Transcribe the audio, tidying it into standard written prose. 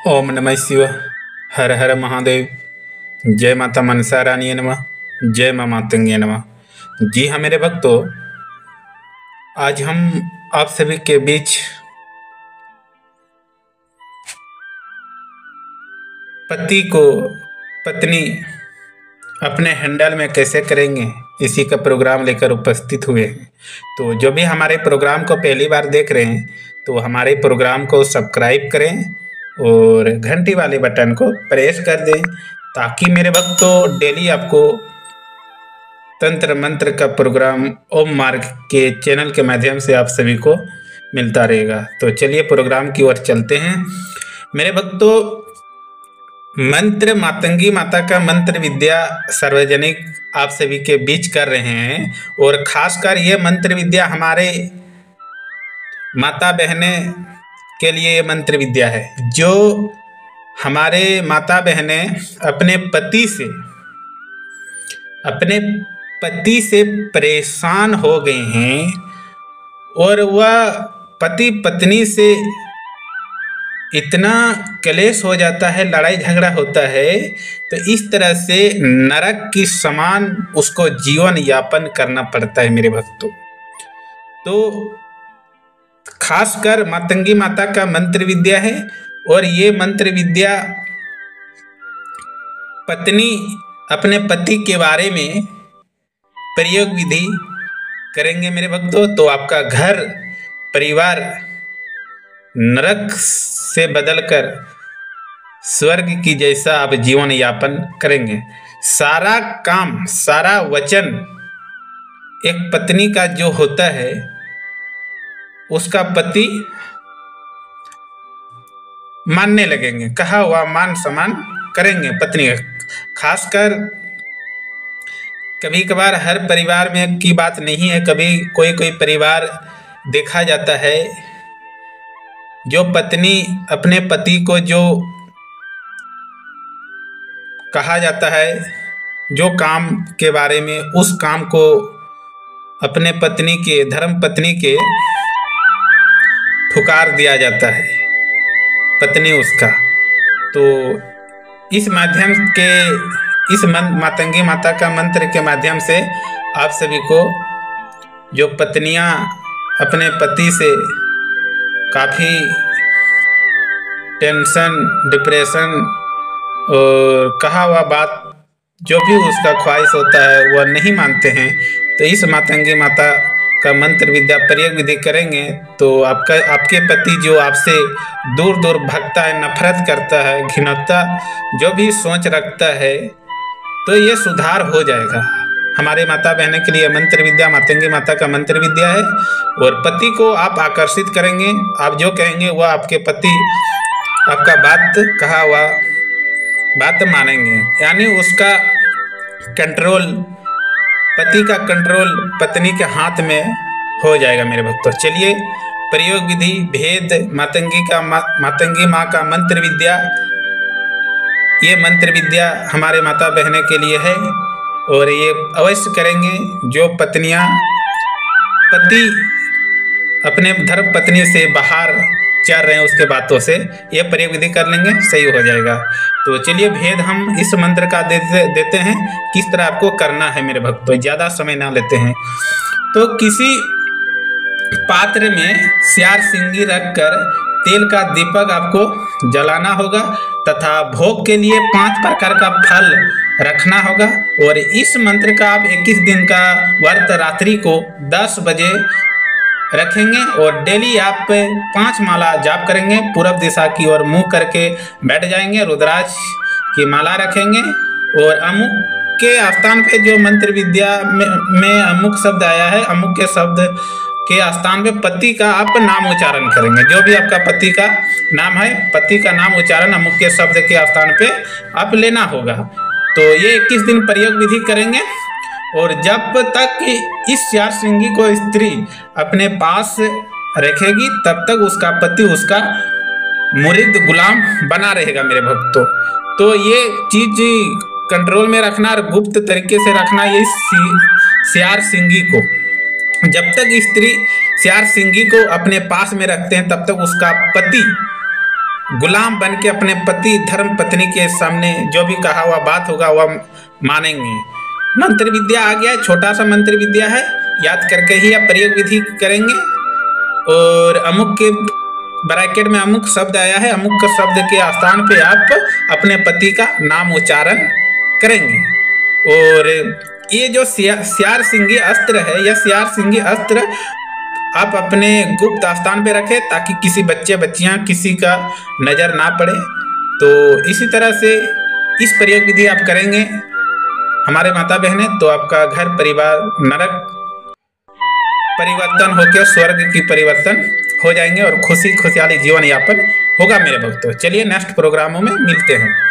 ओम नमः शिवाय। हर हर महादेव। जय माता मनसा रानी नमः। जय माँ मातंगी नमः। जी हाँ मेरे भक्तों, आज हम आप सभी के बीच पति को पत्नी अपने हैंडल में कैसे करेंगे, इसी का प्रोग्राम लेकर उपस्थित हुए हैं। तो जो भी हमारे प्रोग्राम को पहली बार देख रहे हैं तो हमारे प्रोग्राम को सब्सक्राइब करें और घंटी वाले बटन को प्रेस कर दें, ताकि मेरे भक्तों डेली आपको तंत्र मंत्र का प्रोग्राम ओम मार्ग के चैनल के माध्यम से आप सभी को मिलता रहेगा। तो चलिए प्रोग्राम की ओर चलते हैं मेरे भक्तों। मंत्र मातंगी माता का मंत्र विद्या सार्वजनिक आप सभी के बीच कर रहे हैं, और खासकर ये मंत्र विद्या हमारे माता बहने के लिए ये मंत्र विद्या है। जो हमारे माता बहने अपने पति से परेशान हो गए हैं और वह पति पत्नी से इतना क्लेश हो जाता है, लड़ाई झगड़ा होता है, तो इस तरह से नरक की समान उसको जीवन यापन करना पड़ता है मेरे भक्तों। तो खासकर मातंगी माता का मंत्र विद्या है, और ये मंत्र विद्या पत्नी अपने पति के बारे में प्रयोग विधि करेंगे मेरे भक्तों, तो आपका घर परिवार नरक से बदलकर स्वर्ग की जैसा आप जीवन यापन करेंगे। सारा काम सारा वचन एक पत्नी का जो होता है उसका पति मानने लगेंगे, कहा हुआ मान सम्मान करेंगे पत्नी का। खासकर कभी कभार हर परिवार में की बात नहीं है, कभी कोई परिवार देखा जाता है जो पत्नी अपने पति को जो कहा जाता है, जो काम के बारे में, उस काम को अपने पत्नी के धर्म पत्नी के ठुकार दिया जाता है पत्नी उसका। तो इस माध्यम के इस मातंगी माता का मंत्र के माध्यम से आप सभी को जो पत्नियां अपने पति से काफ़ी टेंशन डिप्रेशन और कहा हुआ बात जो भी उसका ख्वाहिश होता है वह नहीं मानते हैं, तो इस मातंगी माता का मंत्र विद्या प्रयोग विधि करेंगे तो आपके पति जो आपसे दूर दूर भागता है, नफरत करता है, घिनौता जो भी सोच रखता है, तो ये सुधार हो जाएगा। हमारे माता बहनों के लिए मंत्र विद्या मातंगी माता का मंत्र विद्या है, और पति को आप आकर्षित करेंगे। आप जो कहेंगे वह आपके पति आपका बात कहा हुआ बात मानेंगे, यानी उसका कंट्रोल, पति का कंट्रोल पत्नी के हाथ में हो जाएगा मेरे भक्तों। चलिए प्रयोग विधि भेद मातंगी माँ का मंत्र विद्या, ये मंत्र विद्या हमारे माता बहने के लिए है, और ये अवश्य करेंगे जो पत्नियां पति अपने धर्म पत्नी से बाहर चल रहे हैं उसके बातों से, ये प्रयोग विधि कर लेंगे, सही हो जाएगा। तो चलिए भेद हम इस मंत्र का देते हैं, किस तरह आपको करना है मेरे भक्तों, ज़्यादा समय ना लेते हैं। तो किसी पात्र में स्यार सिंगी रखकर तेल का दीपक आपको जलाना होगा, तथा भोग के लिए 5 प्रकार का फल रखना होगा, और इस मंत्र का आप 21 दिन का व्रत रात्रि को 10 बजे रखेंगे, और डेली आप 5 माला जाप करेंगे, पूर्व दिशा की ओर मुंह करके बैठ जाएंगे, रुद्राक्ष की माला रखेंगे, और अमुक के स्थान पे जो मंत्र विद्या में अमुक शब्द आया है, अमुक के शब्द के स्थान पे पति का आप नाम उच्चारण करेंगे। जो भी आपका पति का नाम है, पति का नाम उच्चारण अमुक के शब्द के स्थान पे आप लेना होगा। तो ये 21 दिन प्रयोग विधि करेंगे, और जब तक इस स्यार सिंगी को स्त्री अपने पास रखेगी तब तक उसका पति उसका मुरीद गुलाम बना रहेगा मेरे भक्तों। तो ये चीज कंट्रोल में रखना और गुप्त तरीके से रखना, ये स्यार सिंगी को जब तक स्त्री स्यार सिंगी को अपने पास में रखते हैं तब तक उसका पति गुलाम बन के अपने पति धर्म पत्नी के सामने जो भी कहा हुआ बात होगा वह मानेंगे। मंत्र विद्या आ गया है, छोटा सा मंत्र विद्या है, याद करके ही आप प्रयोग विधि करेंगे। और अमुक के ब्रैकेट में अमुक शब्द आया है, अमुक शब्द के स्थान पे आप अपने पति का नाम उच्चारण करेंगे। और ये जो स्यार सिंगी अस्त्र है, यह स्यार सिंगी अस्त्र आप अपने गुप्त स्थान पे रखें ताकि किसी बच्चे बच्चियां किसी का नजर ना पड़े। तो इसी तरह से इस प्रयोग विधि आप करेंगे हमारे माता बहनें, तो आपका घर परिवार नरक परिवर्तन होकर स्वर्ग की परिवर्तन हो जाएंगे और खुशी खुशहाली जीवन यापन होगा मेरे भक्तों। चलिए नेक्स्ट प्रोग्रामों में मिलते हैं।